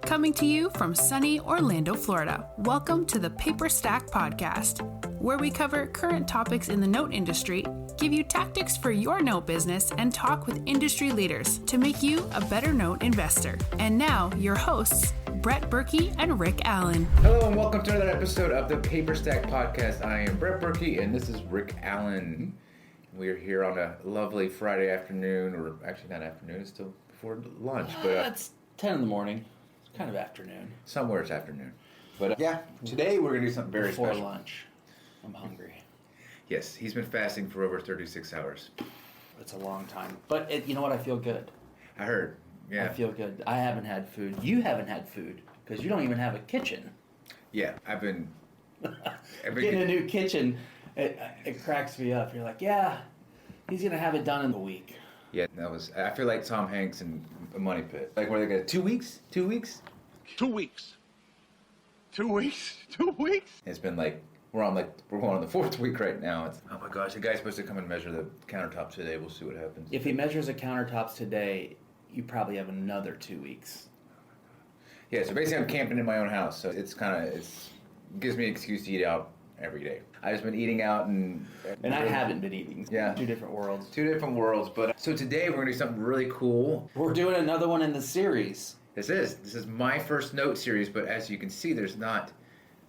Coming to you from sunny Orlando, Florida, welcome to the Paperstac podcast, where we cover current topics in the note industry, give you tactics for your note business, and talk with industry leaders to make you a better note investor. And now, your hosts, Brett Berkey and Rick Allen. Hello and welcome to another episode of the Paperstac podcast. I am Brett Berkey and this is Rick Allen. We are here on a lovely Friday afternoon, or actually not afternoon, it's still before lunch. But it's 10 in the morning. It's kind of afternoon. Somewhere it's afternoon. But today we're going to do something very before special. Lunch. I'm hungry. Yes, he's been fasting for over 36 hours. It's a long time. But you know what? I feel good. I heard. Yeah. I feel good. I haven't had food. You haven't had food because you don't even have a kitchen. Yeah, I've been getting a new kitchen. It cracks me up. You're like, yeah, he's going to have it done in a week. Yeah, I feel like Tom Hanks in A Money Pit. Like, where they go, 2 weeks? 2 weeks? 2 weeks. 2 weeks? 2 weeks? It's been like, we're going on the fourth week right now. Oh my gosh, the guy's supposed to come and measure the countertops today. We'll see what happens. If he measures the countertops today, you probably have another 2 weeks. Yeah, so basically I'm camping in my own house, so it gives me an excuse to eat out every day. I've just been eating out and I haven't been eating. Yeah. Two different worlds. But so today we're going to do something really cool. We're doing another one in the series. This is my first note series, but as you can see, there's not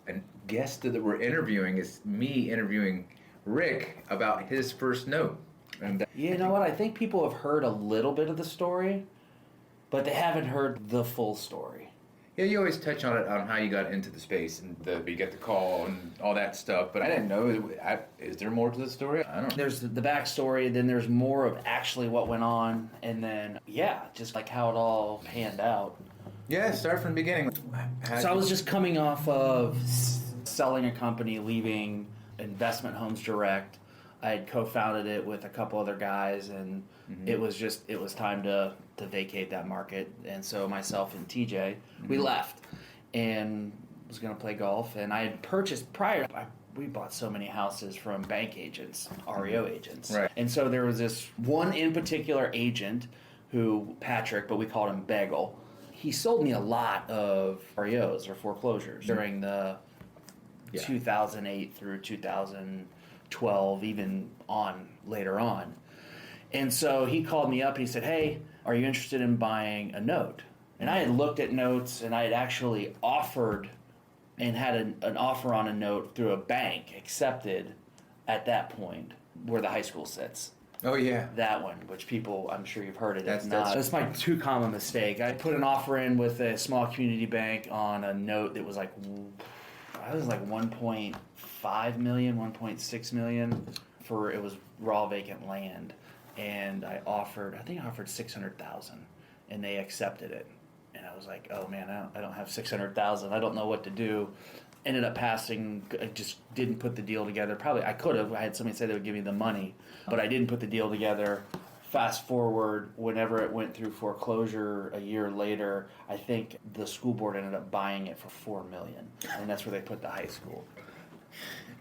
a guest that we're interviewing. It's me interviewing Rick about his first note. And you know what? I think people have heard a little bit of the story, but they haven't heard the full story. Yeah, you always touch on it, on how you got into the space and you get the call and all that stuff, but I didn't know. Is there more to the story? I don't know. There's the backstory, then there's more of actually what went on, and then, just like how it all panned out. Yeah, start from the beginning. So I was just coming off of selling a company, leaving Investment Homes Direct. I had co-founded it with a couple other guys, and it was time to vacate that market. And so myself and TJ, we left and was going to play golf. And I had purchased we bought so many houses from bank agents, REO agents. Right. And so there was this one in particular agent Patrick, but we called him Bagel. He sold me a lot of REOs or foreclosures during the 2008 through 2012, even later on. And so he called me up and he said, hey, are you interested in buying a note? And I had looked at notes and I had actually offered and had an offer on a note through a bank accepted at that point where the high school sits. Oh, yeah. That one, which people, I'm sure you've heard it. That's my too common mistake. I put an offer in with a small community bank on a note that was like 1.5 million, 1.6 million it was raw vacant land. And I think I offered 600,000 and they accepted it. And I was like, oh man, I don't have 600,000. I don't know what to do. Ended up passing. I just didn't put the deal together. Probably I could have. I had somebody say they would give me the money, but I didn't put the deal together. Fast forward, whenever it went through foreclosure a year later, I think the school board ended up buying it for $4 million, and that's where they put the high school.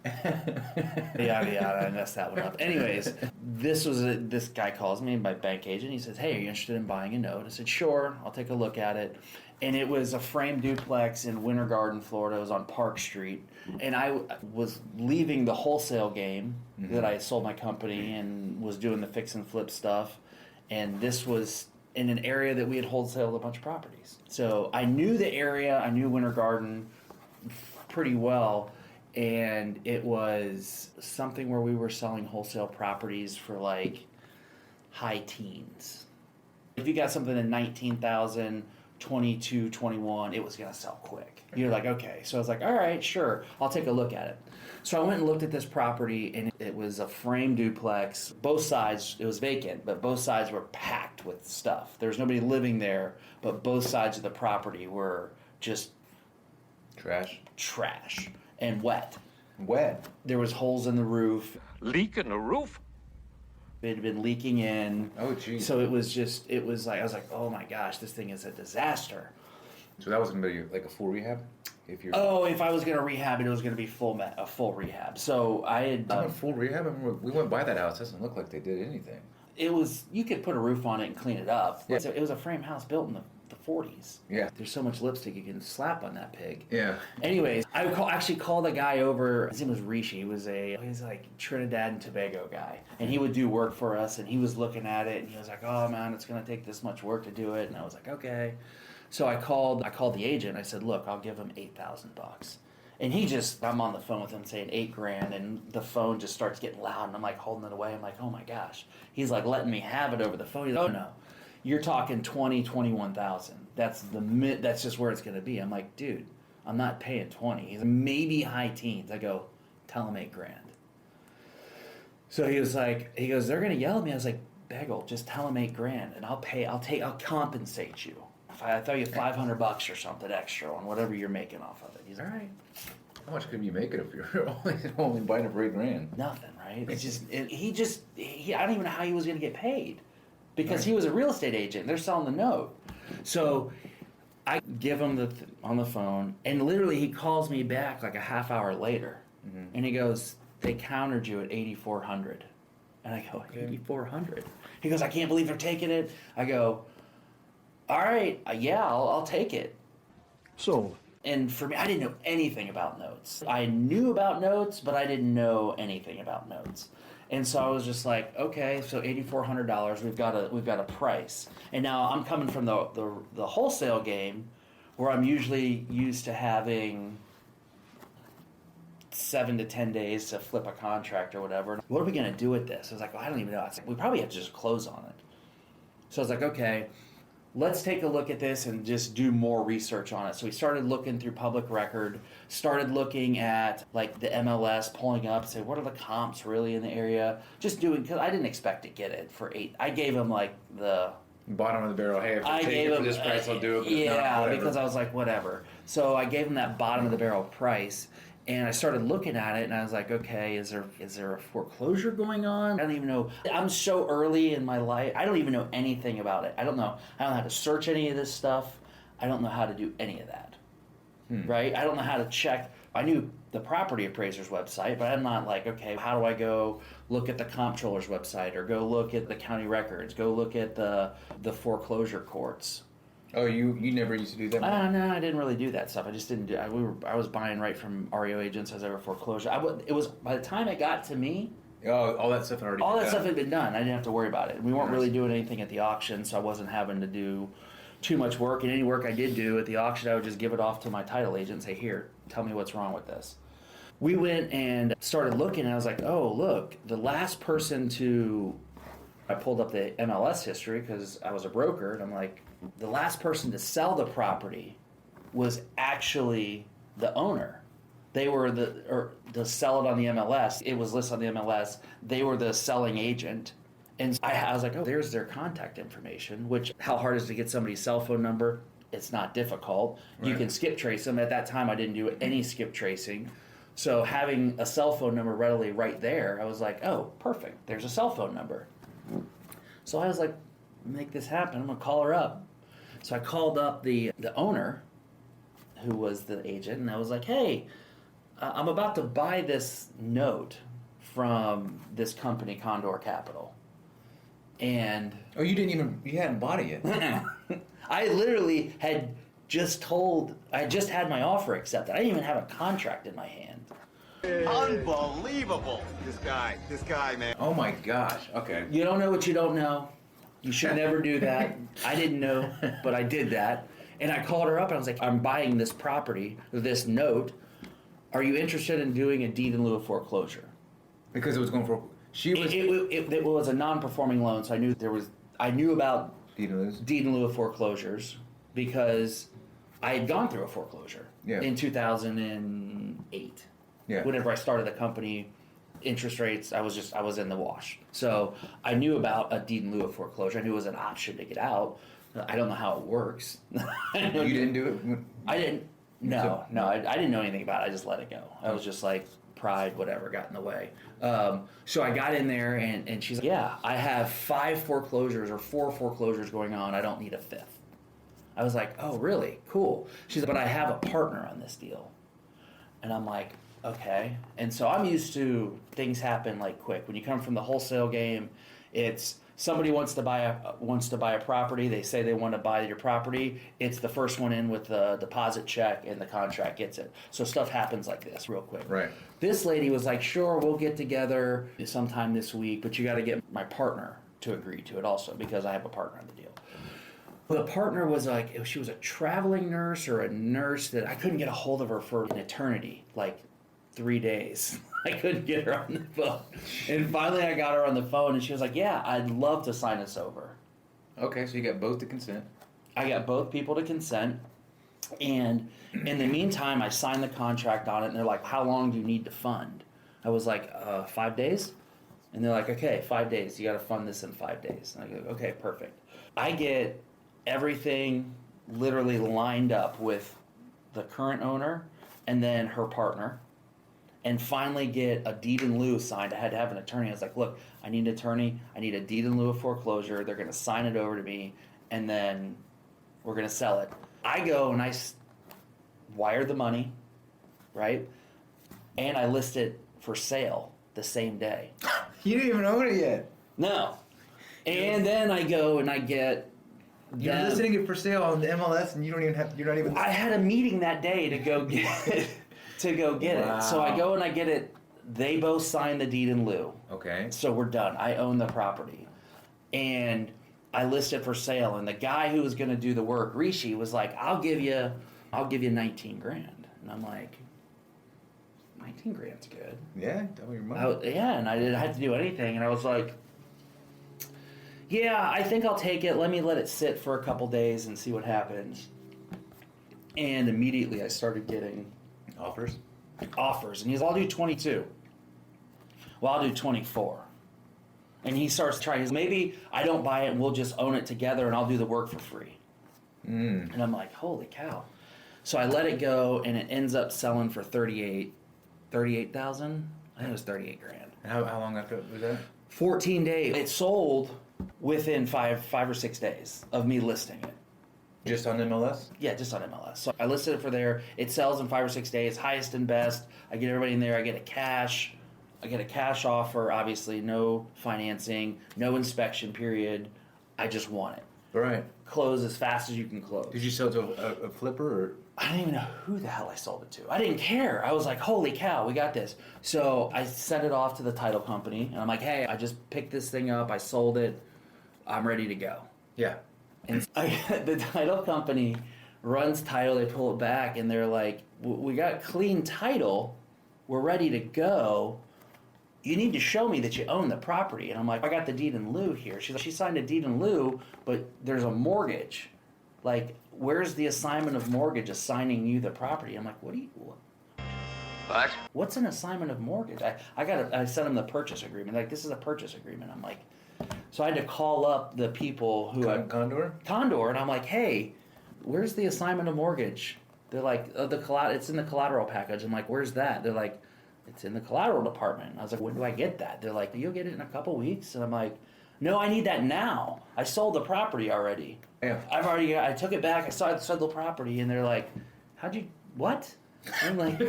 I messed that one up. Anyways, this guy calls me, my bank agent. He says, hey, are you interested in buying a note? I said, sure, I'll take a look at it. And it was a frame duplex in Winter Garden, Florida. It was on Park Street. And I was leaving the wholesale game that I sold my company and was doing the fix and flip stuff. And this was in an area that we had wholesaled a bunch of properties. So I knew the area. I knew Winter Garden pretty well. And it was something where we were selling wholesale properties for like high teens. If you got something in 19,000, 22, 21, it was going to sell quick. You're like, okay. So I was like, all right, sure, I'll take a look at it. So I went and looked at this property, and it was a frame duplex. Both sides, it was vacant, but both sides were packed with stuff. There was nobody living there, but both sides of the property were just trash and wet. There was holes in the roof. Leak in the roof? It had been leaking in. Oh, geez. So it was like, I was like, oh my gosh, this thing is a disaster. So that was going to be like a full rehab? If I was going to rehab it, it was going to be a full rehab. So I had... a full rehab? I mean, we went by that house. It doesn't look like they did anything. You could put a roof on it and clean it up. Yeah. It was a frame house built in the 40s. Yeah. There's so much lipstick you can slap on that pig. Yeah. Anyways, I actually called a guy over. His name was Rishi. He's like Trinidad and Tobago guy, and he would do work for us. And he was looking at it, and he was like, "Oh man, it's gonna take this much work to do it." And I was like, "Okay." So I called the agent. I said, "Look, I'll give him $8,000." And I'm on the phone with him saying $8,000, and the phone just starts getting loud, and I'm like holding it away. I'm like, "Oh my gosh!" He's like letting me have it over the phone. He's like, "Oh no, you're talking 21,000. That's just where it's gonna be." I'm like, "Dude, I'm not paying 20. He's like, maybe high teens." I go, "Tell him $8,000." So he goes, "They're gonna yell at me." I was like, "Bagel, just tell him $8,000, and I'll compensate you. If I throw you $500 or something extra on whatever you're making off of it." He's like, "All right." How much could you make it if you're only buying it for $8,000? Nothing, right? I don't even know how he was gonna get paid, because he was a real estate agent. They're selling the note. So I give him on the phone, and literally he calls me back like a half hour later, and he goes, "They countered you at 8,400. And I go, 8,400? He goes, "I can't believe they're taking it." I go, "All right, yeah, I'll take it." Sold. And for me, I didn't know anything about notes. I knew about notes, but I didn't know anything about notes. And so I was just like, okay, so $8,400, we've got a price. And now I'm coming from the wholesale game, where I'm usually used to having 7 to 10 days to flip a contract or whatever. What are we gonna do with this? I was like, well, I don't even know. I was like, we probably have to just close on it. So I was like, okay, let's take a look at this and just do more research on it. So we started looking through public record, started looking at like the MLS, pulling up, say, what are the comps really in the area? Just doing, because I didn't expect to get it for 8. I gave him like the Bottom of the barrel. Hey, if I take it for this price, I'll do it. But yeah, because I was like, whatever. So I gave him that bottom of the barrel price. And I started looking at it, and I was like, okay, is there a foreclosure going on? I don't even know. I'm so early in my life. I don't even know anything about it. I don't know how to search any of this stuff. I don't know how to do any of that. Right? I don't know how to check. I knew the property appraiser's website, but I'm not like, okay, how do I go look at the comptroller's website, or go look at the county records, go look at the foreclosure courts? Oh, you never used to do that? No, I didn't really do that stuff. I just didn't do. I was buying right from REO agents as they were foreclosure. It was by the time it got to me. Oh, all that stuff had already. All been that done. stuff had been done. I didn't have to worry about it. We weren't really doing anything at the auction, so I wasn't having to do too much work. And any work I did do at the auction, I would just give it off to my title agent and say, "Here, tell me what's wrong with this." We went and started looking, and I was like, "Oh, look, the last person to." I pulled up the MLS history because I was a broker, and I'm like, the last person to sell the property was actually the owner. They were to sell it on the MLS. It was listed on the MLS. They were the selling agent. And I was like, oh, there's their contact information, which how hard is it to get somebody's cell phone number? It's not difficult. Right. You can skip trace them. At that time, I didn't do any skip tracing. So having a cell phone number readily right there, I was like, oh, perfect. There's a cell phone number. So I was like, make this happen. I'm going to call her up. So I called up the owner, who was the agent, and I was like, hey, I'm about to buy this note from this company, Condor Capital. And... Oh, you hadn't bought it yet. I literally had I just had my offer accepted. I didn't even have a contract in my hand. Unbelievable. This guy, man. Oh my gosh. Okay. You don't know what you don't know. You should never do that. I didn't know, but I did that. And I called her up and I was like, I'm buying this property, this note. Are you interested in doing a deed in lieu of foreclosure? Because it was going for... It was a non-performing loan, so I knew about deed in lieu of foreclosures because I had gone through a foreclosure in 2008. Yeah. Whenever I started the company, interest rates, I was in the wash. So I knew about a deed in lieu of foreclosure. I knew it was an option to get out. I don't know how it works. You didn't do it? I didn't. No, I didn't know anything about it. I just let it go. I was just like, pride, whatever, got in the way. So I got in there, and she's like, yeah, I have 5 foreclosures or 4 foreclosures going on. I don't need a 5th. I was like, oh, really? Cool. She's like, but I have a partner on this deal. And I'm like, okay. And so I'm used to things happen like quick. When you come from the wholesale game, it's somebody wants to buy a property. They say they want to buy your property. It's the first one in with the deposit check, and the contract gets it. So stuff happens like this real quick. Right. This lady was like, sure, we'll get together sometime this week, but you got to get my partner to agree to it also, because I have a partner in the deal. The partner was like, she was a traveling nurse or a nurse that I couldn't get a hold of her for an eternity, like 3 days. I couldn't get her on the phone. And finally I got her on the phone, and she was like, yeah, I'd love to sign this over. Okay, so you got both to consent. I got both people to consent. And in the meantime, I signed the contract on it, and they're like, how long do you need to fund? I was like, 5 days? And they're like, okay, 5 days. You got to fund this in 5 days. And I go, okay, perfect. I get everything literally lined up with the current owner and then her partner, and finally get a deed in lieu signed. I had to have an attorney. I was like, look, I need an attorney. I need a deed in lieu of foreclosure. They're going to sign it over to me, and then we're going to sell it. I go and I wire the money, right? And I list it for sale the same day. You didn't even own it yet. No. And then I go and I get... You're listing it for sale on the MLS, and you don't even have... You're not even... I had a meeting that day to go get it. Wow. So I go and I get it. They both sign the deed in lieu. Okay. So we're done. I own the property. And I list it for sale. And the guy who was going to do the work, Rishi, was like, I'll give you 19 grand. And I'm like, 19 grand's good. Yeah, double your money. And I didn't have to do anything. And I was like, yeah, I think I'll take it. Let me let it sit for a couple days and see what happens. And immediately I started getting Offers. And he's, I'll do 22. Well, I'll do 24. And he starts trying, maybe I don't buy it and we'll just own it together and I'll do the work for free. And I'm like, holy cow. So I let it go, and it ends up selling for 38,000. I think it was 38 grand. And how long after was that? 14 days. It sold within five or 6 days of me listing it. Just on MLS? Yeah, just on MLS. So I listed it for there. It sells in 5 or 6 days, highest and best. I get everybody in there. I get a cash offer, obviously, no financing, no inspection period. I just want it. Right. Close as fast as you can close. Did you sell it to a flipper, or? I don't even know who the hell I sold it to. I didn't care. I was like, holy cow, we got this. So I sent it off to the title company, and I'm like, hey, I just picked this thing up. I sold it. I'm ready to go. Yeah. And the title company runs title. They pull it back, and they're like, we got clean title. We're ready to go. You need to show me that you own the property. And I'm like, I got the deed in lieu here. She's like, she signed a deed in lieu, but there's a mortgage. Like, where's the assignment of mortgage assigning you the property? I'm like, what? What's an assignment of mortgage? I sent them the purchase agreement. Like, this is a purchase agreement. I'm like, so I had to call up the people who Condor, and I'm like, hey, where's the assignment of mortgage? They're like, it's in the collateral package. I'm like, where's that? They're like, it's in the collateral department. I was like, when do I get that? They're like, you'll get it in a couple weeks. And I'm like, no, I need that now. I sold the property already. Yeah. I took it back. I sold the property. And they're like, what? And I'm like,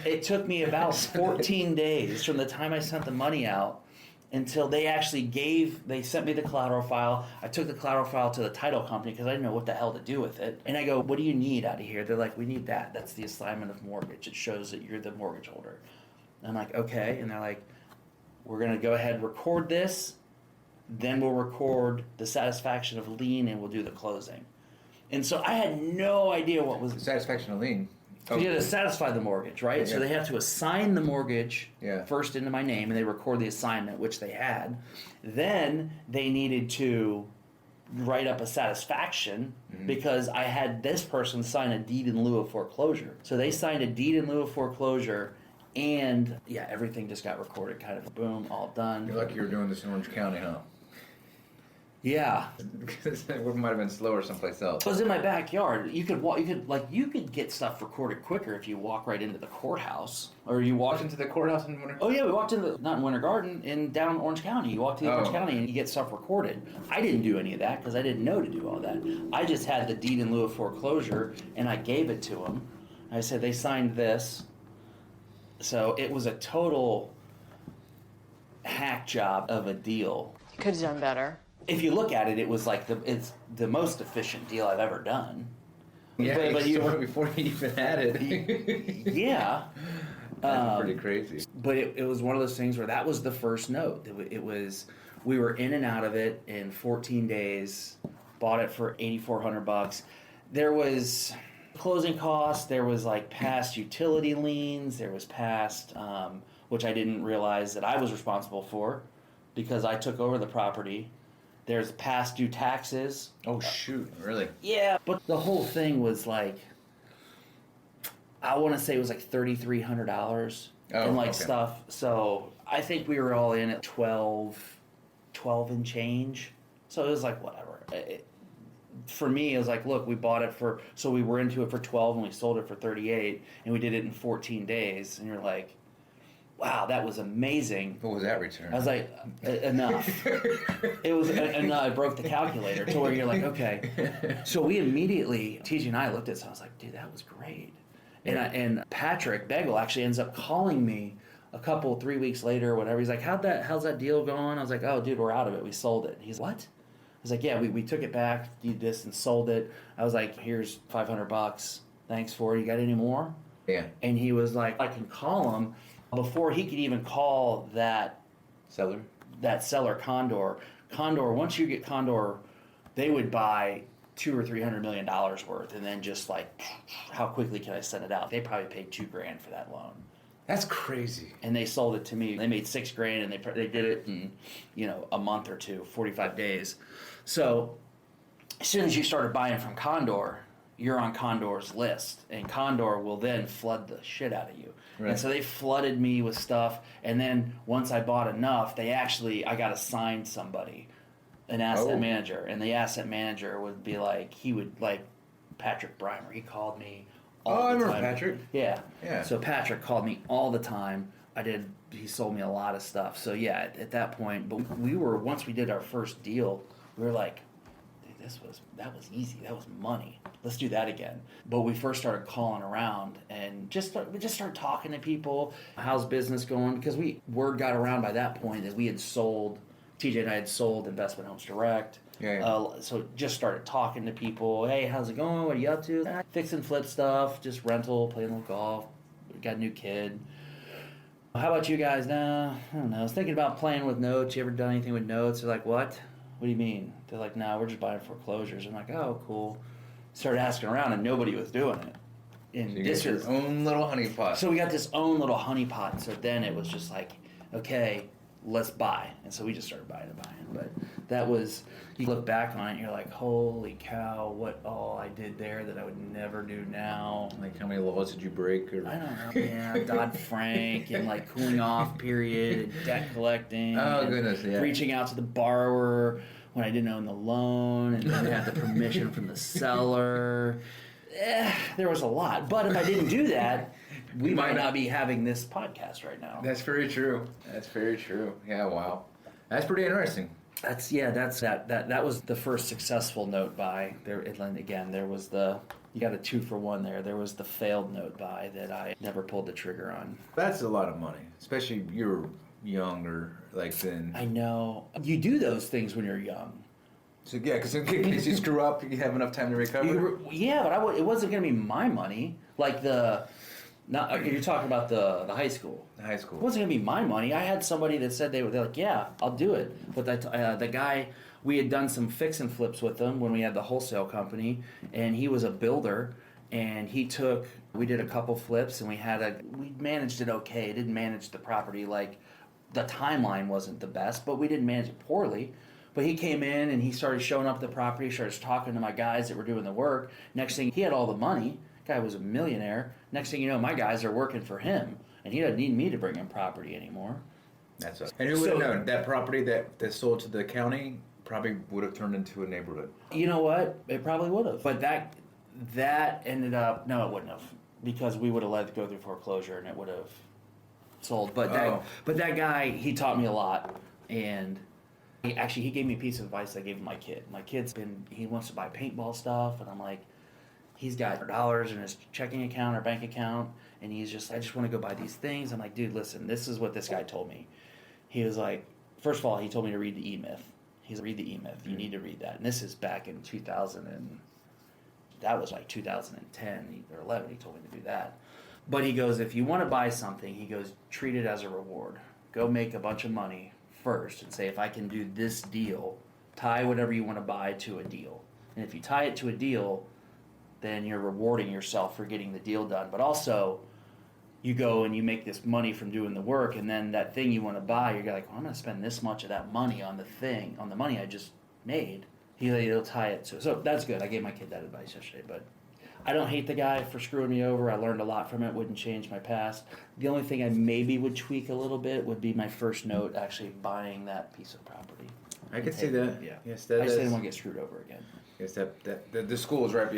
it took me about 14 days from the time I sent the money out until they actually they sent me the collateral file. I took the collateral file to the title company because I didn't know what the hell to do with it. And I go, what do you need out of here? They're like, we need that. That's the assignment of mortgage. It shows that you're the mortgage holder. And I'm like, okay. And they're like, we're going to go ahead and record this. Then we'll record the satisfaction of lien and we'll do the closing. And so I had no idea what was... The satisfaction of lien. You had to satisfy the mortgage, right? Yeah. So they have to assign the mortgage Yeah. first into my name, and they record the assignment, which they had. Then they needed to write up a satisfaction because I had this person sign a deed in lieu of foreclosure. So they signed a deed in lieu of foreclosure, and everything just got recorded, kind of boom, all done. You're lucky you were doing this in Orange County, huh? Yeah. It might have been slower someplace else. It was in my backyard. You could get stuff recorded quicker if you walk right into the courthouse, or you walk into the courthouse in Winter. Oh yeah, we walked not in Winter Garden, down in Orange County. You walk to Orange County and you get stuff recorded. I didn't do any of that because I didn't know to do all that. I just had the deed in lieu of foreclosure, and I gave it to them. I said they signed this, so it was a total hack job of a deal. Could have done better. If you look at it, it was like it's the most efficient deal I've ever done. Yeah, but you before you even had it. Yeah. That's pretty crazy. But it was one of those things where that was the first note. It was, we were in and out of it in 14 days, bought it for $8,400. There was closing costs, there was like past utility liens, there was past, which I didn't realize that I was responsible for because I took over the property. There's past due taxes. Oh, shoot, really? Yeah, but the whole thing was like, I want to say it was like $3,300 and like stuff. So I think we were all in at 12 and change. So it was like, whatever. For me, it was like, look, we bought it for, so we were into it for 12 and we sold it for 38 and we did it in 14 days. And you're like, wow, that was amazing. What was that return? I was like, enough. It was enough. I broke the calculator to where you're like, okay. So we immediately, TJ and I looked at it, so I was like, dude, that was great. And Patrick Begel actually ends up calling me 3 weeks later or whatever. He's like, how's that deal going? I was like, oh, dude, we're out of it. We sold it. He's like, what? I was like, yeah, we took it back, did this, and sold it. I was like, here's $500. Thanks for it. You got any more? Yeah. And he was like, I can call him. Before he could even call that seller, Condor, once you get Condor, they would buy $200 or $300 million worth, and then just like, how quickly can I send it out? They probably paid $2,000 for that loan. That's crazy. And they sold it to me. They made $6,000, and they did it in a month or two, 45 days. So as soon as you started buying from Condor, you're on Condor's list, and Condor will then flood the shit out of you. Right. And so they flooded me with stuff, and then once I bought enough, I got assigned somebody, an asset manager, and the asset manager would be like, Patrick Breimer, he called me all the time. I remember Patrick. Yeah. Yeah. So Patrick called me all the time. He sold me a lot of stuff. So yeah, at that point, but once we did our first deal, we were like, that was easy. That was money. Let's do that again. But we first started calling around and we just started talking to people. How's business going? Because word got around by that point that we had sold, TJ and I had sold Investment Homes Direct. Yeah. So just started talking to people. Hey, how's it going? What are you up to? Fix and flip stuff, just rental, playing a little golf. We got a new kid. How about you guys now? I don't know. I was thinking about playing with notes. You ever done anything with notes? They're like, what? What do you mean? They're like, no, we're just buying foreclosures. I'm like, oh, cool. Started asking around, and nobody was doing it. And so you got your own little honeypot. So we got this own little honeypot. So then it was just like, okay, let's buy. And so we just started buying. But that was, you look back on it, and you're like, holy cow, what all I did there that I would never do now. Like, how many laws did you break? Or? I don't know. Yeah, Dodd-Frank and like cooling off period and debt collecting. Oh, goodness, yeah. Reaching out to the borrower when I didn't own the loan and then have the permission from the seller. There was a lot. But if I didn't do that, we might not be having this podcast right now. That's very true. Yeah, wow. That's pretty interesting. That was the first successful note buy. There was you got a 2-for-1 there. There was the failed note buy that I never pulled the trigger on. That's a lot of money, especially you're younger like then. I know. You do those things when you're young. So yeah, because in case you screw up, you have enough time to recover. But it wasn't going to be my money. Like you're talking about the high school. The high school. It wasn't going to be my money. I had somebody that said they're like, yeah, I'll do it. But the guy, we had done some fix and flips with him when we had the wholesale company, and he was a builder, and we did a couple flips, and we managed it okay. Didn't manage the property like, the timeline wasn't the best, but we didn't manage it poorly. But he came in and he started showing up at the property, started talking to my guys that were doing the work. Next thing, he had all the money. Guy was a millionaire. Next thing you know, my guys are working for him, and he doesn't need me to bring him property anymore. That's right. And who would have known that property that sold to the county probably would have turned into a neighborhood? You know what? It probably would have. But that ended up, no, it wouldn't have, because we would have let it go through foreclosure and it would have sold. But that guy, he taught me a lot, and he gave me a piece of advice I gave my kid. My kid's he wants to buy paintball stuff, and I'm like, he's got dollars in his checking account or bank account, and he's just, I just want to go buy these things. I'm like, dude, listen, this is what this guy told me. He was like, first of all, he told me to read the E-Myth. He's read the E-Myth. You need to read that. And this is back in 2000 and that was like 2010 or 11. He told me to do that. But he goes, if you want to buy something, he goes, treat it as a reward. Go make a bunch of money first and say, if I can do this deal, tie whatever you want to buy to a deal. And if you tie it to a deal, then you're rewarding yourself for getting the deal done. But also, you go and you make this money from doing the work, and then that thing you want to buy, you're like, well, I'm going to spend this much of that money on the money I just made. He'll tie it to. So that's good. I gave my kid that advice yesterday, but I don't hate the guy for screwing me over. I learned a lot from it. Wouldn't change my past. The only thing I maybe would tweak a little bit would be my first note actually buying that piece of property. I can see that. Yeah. Yes, I just didn't want to get screwed over again. Yes, the school is right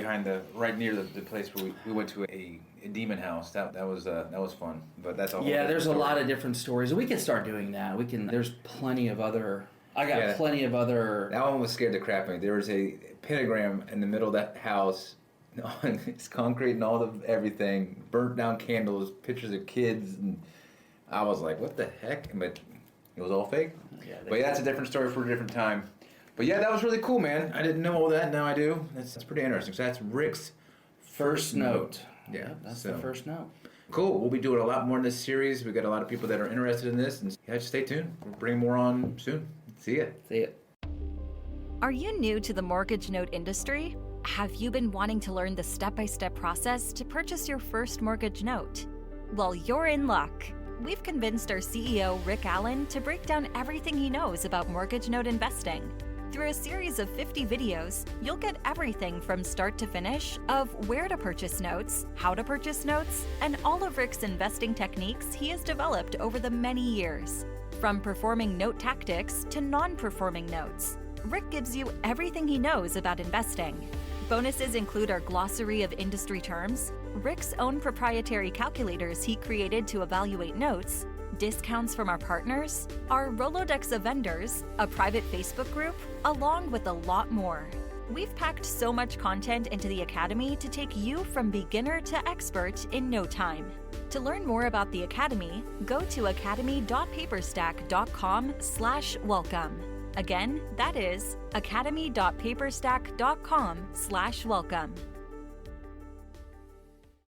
near the place where we went to a demon house. That was fun. But that's all. Yeah, there's a lot of different stories. We can start doing that. There's plenty of other. I got plenty of other. That one was scared the crap out of me. There was a pentagram in the middle of that house. It's concrete and all of everything. Burnt down candles, pictures of kids, and I was like, "What the heck?" But it was all fake. Yeah, but yeah, that's a different story for a different time. But yeah, that was really cool, man. I didn't know all that. Now I do. That's pretty interesting. So that's Rick's first note. Yeah, that's the first note. Cool. We'll be doing a lot more in this series. We've got a lot of people that are interested in this, and yeah, just stay tuned. We'll bring more on soon. See ya. See ya. Are you new to the mortgage note industry? Have you been wanting to learn the step-by-step process to purchase your first mortgage note? Well, you're in luck. We've convinced our CEO, Rick Allen, to break down everything he knows about mortgage note investing. Through a series of 50 videos, you'll get everything from start to finish of where to purchase notes, how to purchase notes, and all of Rick's investing techniques he has developed over the many years. From performing note tactics to non-performing notes, Rick gives you everything he knows about investing. Bonuses include our glossary of industry terms, Rick's own proprietary calculators he created to evaluate notes, discounts from our partners, our Rolodex of vendors, a private Facebook group, along with a lot more. We've packed so much content into the Academy to take you from beginner to expert in no time. To learn more about the Academy, go to academy.paperstac.com/welcome. Again, that is academy.paperstac.com/welcome.